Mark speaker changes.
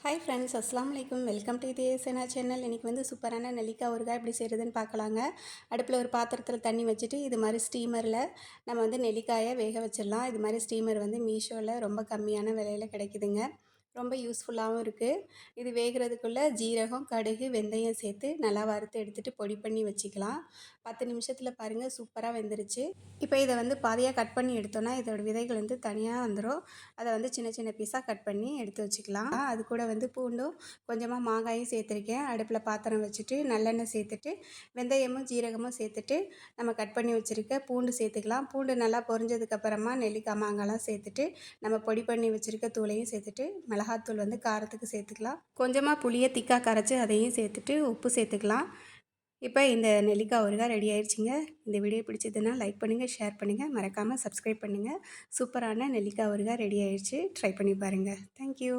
Speaker 1: Hi friends, அஸ்ஸலாமு அலைக்கும். Welcome to இதேசனா சேனல். இன்றைக்கி வந்து சூப்பரான நெல்லிக்காய் ஊறுகாய் எப்படி செய்கிறதுன்னு பார்க்கலாங்க. அடுப்பில் ஒரு பாத்திரத்தில் தண்ணி வச்சுட்டு இது மாதிரி ஸ்டீமரில் நம்ம வந்து நெல்லிக்காயை வேக வச்சிடலாம். இது மாதிரி ஸ்டீமர் வந்து மீஷோவில் ரொம்ப கம்மியான விலையில் கிடைக்குதுங்க. ரொம்ப யூஸ்ஃபுல்லாகவும் இருக்குது. இது வேகிறதுக்குள்ளே ஜீரகம், கடுகு, வெந்தயம் சேர்த்து நல்லா வறுத்து எடுத்துகிட்டு பொடி பண்ணி வச்சுக்கலாம். 10 நிமிஷத்தில் பாருங்கள் சூப்பராக வெந்துருச்சு. இப்போ இதை வந்து பாதியாக கட் பண்ணி எடுத்தோன்னா இதோட விதைகள் வந்து தனியாக வந்துடும். அதை வந்து சின்ன சின்ன பீஸாக கட் பண்ணி எடுத்து வச்சுக்கலாம். அது கூட வந்து பூண்டும் கொஞ்சமாக மாங்காயும் சேர்த்துருக்கேன். அடுப்பில் பாத்திரம் வச்சுட்டு நல்லெண்ணெய் சேர்த்துட்டு வெந்தயமும் ஜீரகமும் சேர்த்துட்டு நம்ம கட் பண்ணி வச்சுருக்க பூண்டு சேர்த்துக்கலாம். பூண்டு நல்லா பொரிஞ்சதுக்கப்புறமா நெல்லிக்காய் மாங்காய்லாம் சேர்த்துட்டு நம்ம பொடி பண்ணி வச்சுருக்க தூளையும் சேர்த்துட்டு மிளகாத்தூள் வந்து காரத்துக்கு சேர்த்துக்கலாம். கொஞ்சமாக புளியை திக்காக கரைச்சி அதையும் சேர்த்துட்டு உப்பு சேர்த்துக்கலாம். இப்போ இந்த நெல்லிக்காய் ஊறுகாய் ரெடி ஆயிடுச்சுங்க. இந்த வீடியோ பிடிச்சதுன்னா லைக் பண்ணுங்கள், ஷேர் பண்ணுங்கள், மறக்காமல் சப்ஸ்கிரைப் பண்ணுங்கள். சூப்பரான நெல்லிக்காய் ஊறுகாய் ரெடி ஆயிடுச்சு. ட்ரை பண்ணி பாருங்கள். தேங்க்யூ.